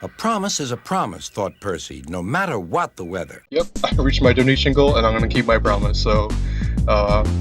A promise is a promise, thought Percy, no matter what the weather. Yep, I reached my donation goal and I'm going to keep my promise, so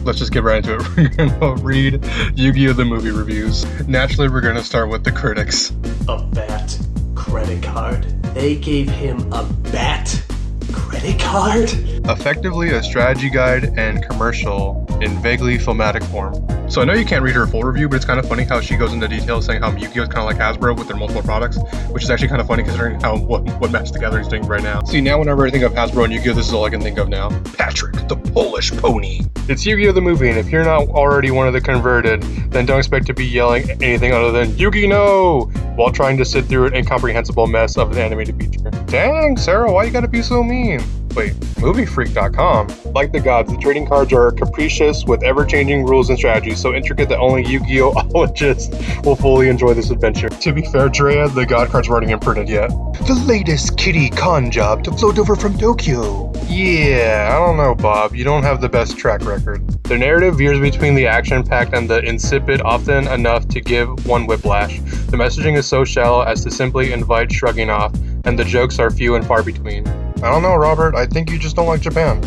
let's just get right into it. We're going to read Yu-Gi-Oh! The movie reviews. Naturally, we're going to start with the critics. A bat credit card. They gave him a bat credit card? Effectively a strategy guide and commercial in vaguely filmatic form. So I know you can't read her full review, but it's kind of funny how she goes into detail saying how Yu-Gi-Oh! Is kind of like Hasbro with their multiple products, which is actually kind of funny considering how what Magic the Gathering is doing right now. See, now whenever I think of Hasbro and Yu-Gi-Oh! This is all I can think of now. Patrick, the Polish pony. It's Yu-Gi-Oh! The movie, and if you're not already one of the converted, then don't expect to be yelling anything other than Yu-Gi-No! While trying to sit through an incomprehensible mess of an animated feature. Dang, Sarah, why you gotta be so mean? Wait, MovieFreak.com. Like the gods, the trading cards are capricious with ever-changing rules and strategies, so intricate that only Yu-Gi-Oh!-ologists will fully enjoy this adventure. To be fair, Drea, the god cards weren't even printed yet. The latest kitty con job to float over from Tokyo. Yeah, I don't know, Bob. You don't have the best track record. Their narrative veers between the action-packed and the insipid often enough to give one whiplash. The messaging is so shallow as to simply invite shrugging off, and the jokes are few and far between. I don't know, Robert. I think you just don't like Japan.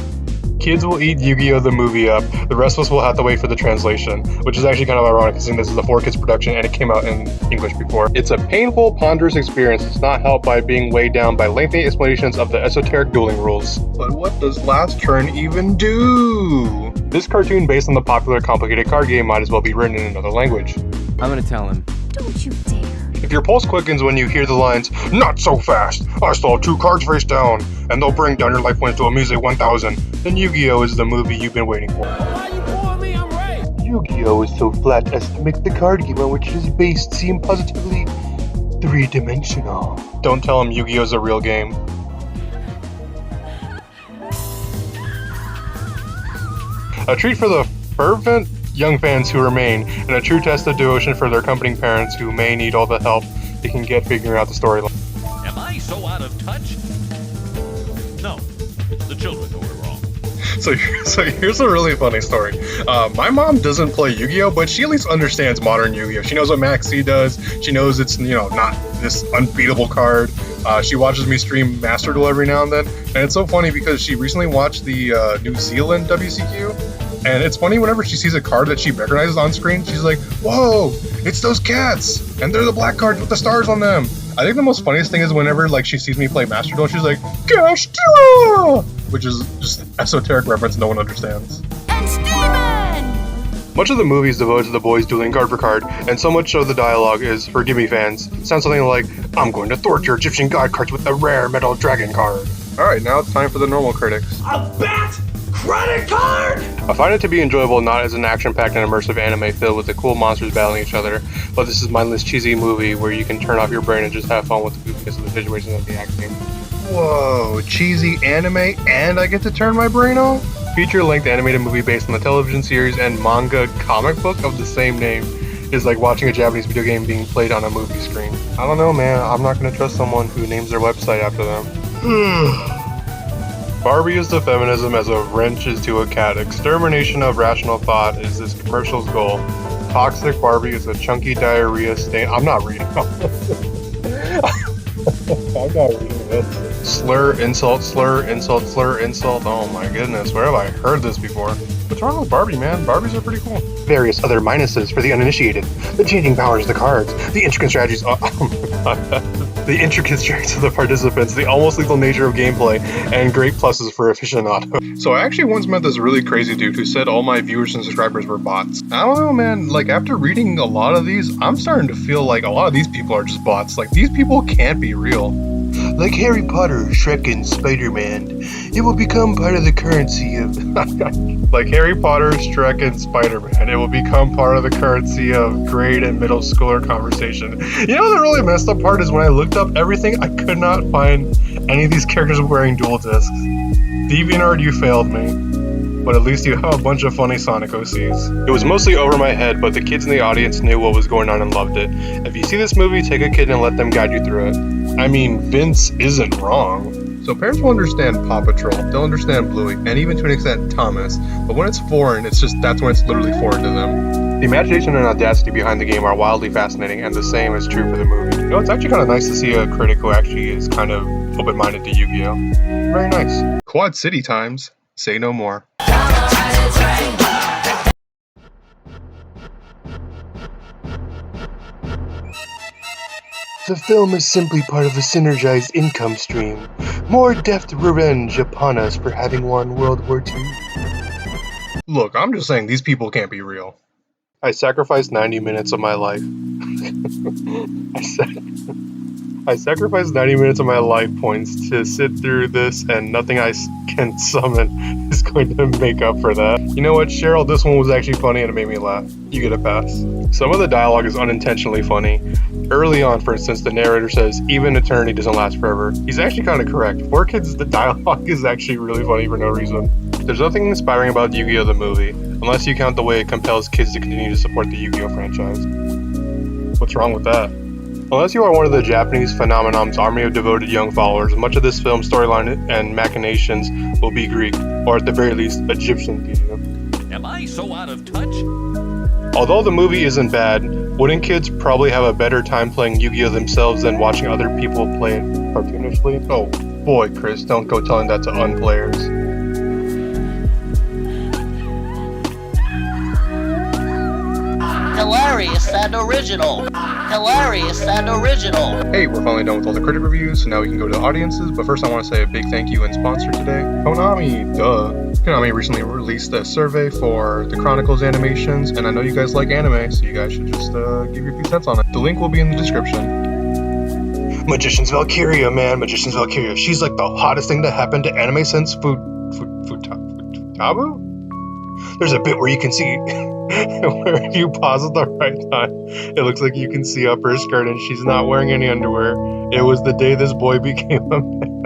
Kids will eat Yu-Gi-Oh! The movie up. The rest of us will have to wait for the translation, which is actually kind of ironic considering this is a 4Kids production and it came out in English before. It's a painful, ponderous experience that's not helped by being weighed down by lengthy explanations of the esoteric dueling rules. But what does Last Turn even do? This cartoon based on the popular complicated card game might as well be written in another language. I'm gonna tell him. Don't you dare. If your pulse quickens when you hear the lines, "Not so fast! I still have 2 cards face down, and they'll bring down your life points to a measly 1,000, then Yu-Gi-Oh! Is the movie you've been waiting for. Why you pulling me? I'm right. Yu-Gi-Oh! Is so flat as to make the card game on which it is based seem positively 3-dimensional. Don't tell him Yu-Gi-Oh! Is a real game. A treat for the fervent young fans who remain, and a true test of devotion for their accompanying parents who may need all the help they can get figuring out the storyline. Am I so out of touch? No, it's the children who are wrong. So here's a really funny story. My mom doesn't play Yu-Gi-Oh, but she at least understands modern Yu-Gi-Oh. She knows what Maxi does. She knows it's not this unbeatable card. She watches me stream Master Duel every now and then, and it's so funny because she recently watched the New Zealand WCQ. And it's funny whenever she sees a card that she recognizes on screen, she's like, "Whoa, it's those cats! And they're the black cards with the stars on them!" I think the most funniest thing is whenever she sees me play Master Duel, she's like, "Gosh, Duel!" Which is just esoteric reference no one understands. And Steven! Much of the movie is devoted to the boys dueling card for card, and so much of the dialogue is, forgive me fans, sounds something like, "I'm going to thwart your Egyptian god cards with the rare metal dragon card." Alright, now it's time for the normal critics. A bat credit card? I find it to be enjoyable not as an action-packed and immersive anime filled with the cool monsters battling each other, but this is mindless cheesy movie where you can turn off your brain and just have fun with the goofiness of the situations of the acting. Whoa, cheesy anime and I get to turn my brain off? Feature-length animated movie based on the television series and manga comic book of the same name is like watching a Japanese video game being played on a movie screen. I don't know, man. I'm not gonna trust someone who names their website after them. Barbie is to feminism as a wrench is to a cat. Extermination of rational thought is this commercial's goal. Toxic Barbie is a chunky diarrhea stain. I'm not reading. I'm not reading this. Slur, insult, slur, insult, slur, insult. Oh my goodness, where have I heard this before? What's wrong with Barbie, man? Barbies are pretty cool. Various other minuses for the uninitiated. The changing powers of the cards. The intricate strategies. Oh my god. The intricate strategies of the participants. The almost lethal nature of gameplay. And great pluses for aficionados. So I actually once met this really crazy dude who said all my viewers and subscribers were bots. I don't know, man. After reading a lot of these, I'm starting to feel like a lot of these people are just bots. These people can't be real. Like Harry Potter, Shrek, and Spider-Man, it will become part of the currency of... Like Harry Potter, Shrek, and Spider-Man, it will become part of the currency of grade and middle schooler conversation. You know the really messed up part is when I looked up everything, I could not find any of these characters wearing dual discs. DeviantArt, you failed me. But at least you have a bunch of funny Sonic OCs. It was mostly over my head, but the kids in the audience knew what was going on and loved it. If you see this movie, take a kid and let them guide you through it. I mean, Vince isn't wrong. So parents will understand Paw Patrol, they'll understand Bluey, and even to an extent Thomas. But when it's foreign, that's when it's literally foreign to them. The imagination and audacity behind the game are wildly fascinating, and the same is true for the movie. You know, it's actually kind of nice to see a critic who actually is kind of open-minded to Yu-Gi-Oh! Very nice. Quad City times. Say no more. The film is simply part of a synergized income stream. More deft revenge upon us for having won World War II. Look, I'm just saying these people can't be real. I sacrificed 90 minutes of my life. I sacrificed 90 minutes of my life points to sit through this, and nothing I can summon is going to make up for that. You know what, Cheryl? This one was actually funny and it made me laugh. You get a pass. Some of the dialogue is unintentionally funny. Early on, for instance, the narrator says, even eternity doesn't last forever. He's actually kind of correct. For kids, the dialogue is actually really funny for no reason. There's nothing inspiring about Yu-Gi-Oh! The movie, unless you count the way it compels kids to continue to support the Yu-Gi-Oh! Franchise. What's wrong with that? Unless you are one of the Japanese phenomenon's army of devoted young followers, much of this film's storyline and machinations will be Greek, or at the very least, Egyptian to you. Am I so out of touch? Although the movie isn't bad, wouldn't kids probably have a better time playing Yu-Gi-Oh! Themselves than watching other people play it cartoonishly? Oh boy, Chris, don't go telling that to unplayers. Hilarious and original. Hilarious and original. Hey, we're finally done with all the critic reviews, so now we can go to audiences, but first I want to say a big thank you and sponsor today, Konami, duh. Konami recently released a survey for the Chronicles animations, and I know you guys like anime, so you guys should just give your 2 cents on it. The link will be in the description. Magician's Valkyria, man, Magician's Valkyria. She's like the hottest thing to happen to anime since Futabu? There's a bit where you can see, where if you pause at the right time, it looks like you can see up her skirt and she's not wearing any underwear. It was the day this boy became a man.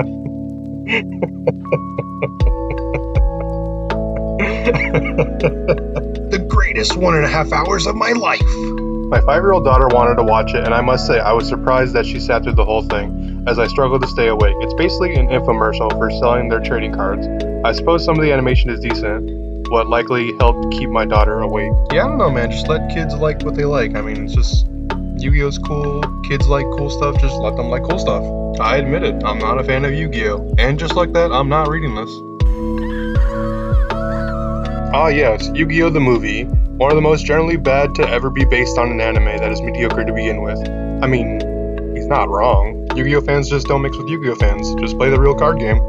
The greatest 1.5 hours of my life. My 5-year-old daughter wanted to watch it, and I must say I was surprised that she sat through the whole thing, as I struggled to stay awake. It's basically an infomercial for selling their trading cards. I suppose some of the animation is decent, what likely helped keep my daughter awake. Yeah, I don't know, man. Just let kids like what they like. I mean, it's just Yu-Gi-Oh's cool. Kids like cool stuff. Just let them like cool stuff. I admit it. I'm not a fan of Yu-Gi-Oh! And just like that, I'm not reading this. Ah yes, Yu-Gi-Oh! The movie. One of the most generally bad to ever be based on an anime that is mediocre to begin with. I mean, he's not wrong. Yu-Gi-Oh! Fans just don't mix with Yu-Gi-Oh! fans. Just play the real card game.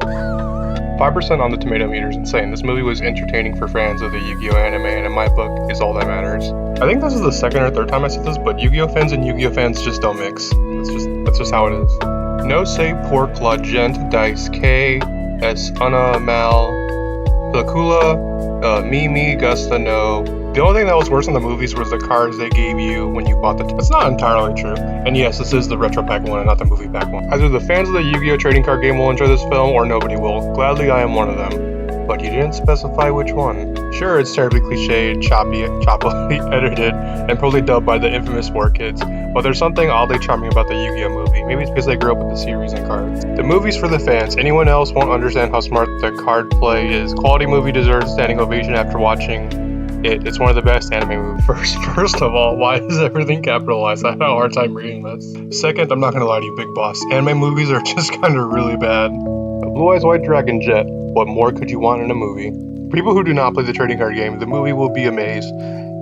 5% on the tomato meter is insane. This movie was entertaining for fans of the Yu-Gi-Oh! Anime, and in my book, is all that matters. I think this is the second or third time I said this, but Yu-Gi-Oh! Fans and Yu-Gi-Oh! fans just don't mix. That's just how it is. No say pork la gent dice K S Una Mal Placula Mimi Gusta no. The only thing that was worse in the movies was the cards they gave you when you bought the That's not entirely true. And yes, this is the retro pack one and not the movie pack one. Either the fans of the Yu-Gi-Oh! Trading card game will enjoy this film or nobody will. Gladly I am one of them. But you didn't specify which one. Sure, it's terribly cliched, choppily edited, and probably dubbed by the infamous 4Kids, but there's something oddly charming about the Yu-Gi-Oh! Movie. Maybe it's because they grew up with the series and cards. The movie's for the fans. Anyone else won't understand how smart the card play is. Quality movie deserves standing ovation after watching it. It's one of the best anime movies. First of all, why is everything capitalized? I had a hard time reading this. Second, I'm not gonna lie to you, Big Boss. Anime movies are just kind of really bad. Blue Eyes White Dragon Jet. What more could you want in a movie? For people who do not play the trading card game, the movie will be amazed.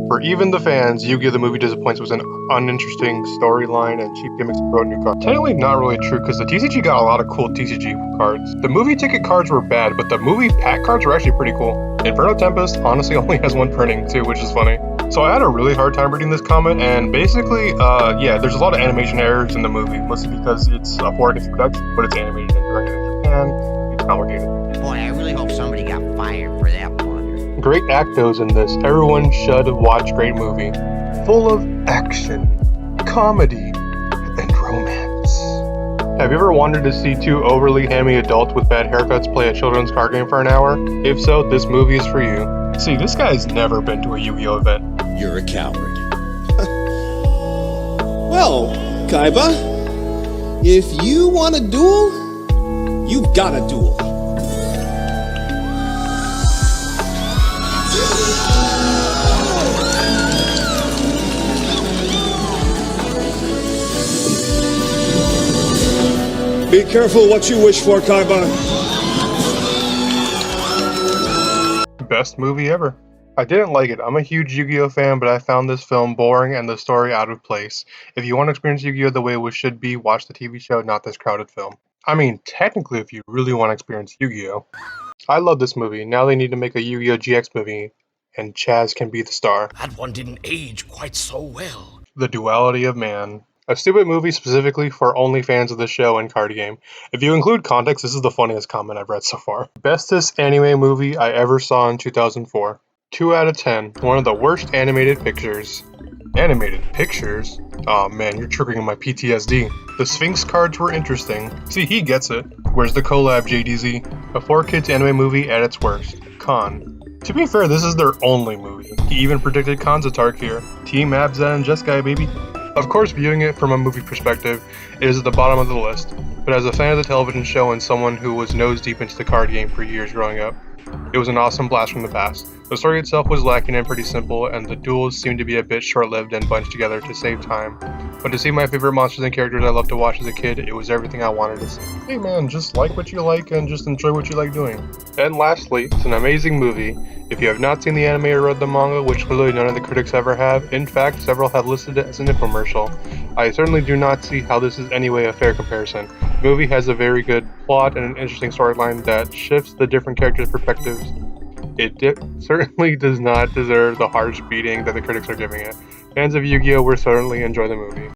For even the fans, Yu-Gi-Oh! The movie disappoints with an uninteresting storyline and cheap gimmicks to promote new cards. Technically not really true, because the TCG got a lot of cool TCG cards. The movie ticket cards were bad, but the movie pack cards were actually pretty cool. Inferno Tempest honestly only has one printing too, which is funny. So I had a really hard time reading this comment, and basically, yeah, there's a lot of animation errors in the movie, mostly because it's a foreign production, but it's animated and directed in Japan. It's complicated. Boy, I really hope somebody got fired for that blunder. Great actos in this. Everyone should watch great movie. Full of action, comedy, and romance. Have you ever wanted to see two overly hammy adults with bad haircuts play a children's card game for an hour? If so, this movie is for you. See, this guy's never been to a Yu-Gi-Oh! Event. You're a coward. Well, Kaiba, if you want a duel, You've got a duel. Be careful what you wish for, Kaiban. Best movie ever. I didn't like it. I'm a huge Yu-Gi-Oh fan, but I found this film boring and the story out of place. If you want to experience Yu-Gi-Oh the way it should be, watch the TV show, not this crowded film. I mean, technically, if you really want to experience Yu-Gi-Oh. I love this movie. Now they need to make a Yu-Gi-Oh GX movie, and Chaz can be the star. That one didn't age quite so well. The Duality of Man. A stupid movie specifically for only fans of the show and card game. If you include context, this is the funniest comment I've read so far. Bestest anime movie I ever saw in 2004. 2 out of 10. One of the worst animated pictures. Animated pictures? Aw man, you're triggering my PTSD. The Sphinx cards were interesting. See, he gets it. Where's the collab, JDZ? A 4-kids anime movie at its worst. Con. To be fair, this is their only movie. He even predicted Kanzatark here. Team Abza and Jeskai, baby. Of course, viewing it from a movie perspective, it is at the bottom of the list, but as a fan of the television show and someone who was nose deep into the card game for years growing up, it was an awesome blast from the past. The story itself was lacking and pretty simple, and the duels seemed to be a bit short-lived and bunched together to save time. But to see my favorite monsters and characters I loved to watch as a kid, it was everything I wanted to see. Hey man, just like what you like and just enjoy what you like doing. And lastly, it's an amazing movie. If you have not seen the anime or read the manga, which clearly none of the critics ever have, in fact, several have listed it as an infomercial, I certainly do not see how this is anyway a fair comparison. The movie has a very good plot and an interesting storyline that shifts the different characters' perspectives. It certainly does not deserve the harsh beating that the critics are giving it. Fans of Yu-Gi-Oh! Will certainly enjoy the movie.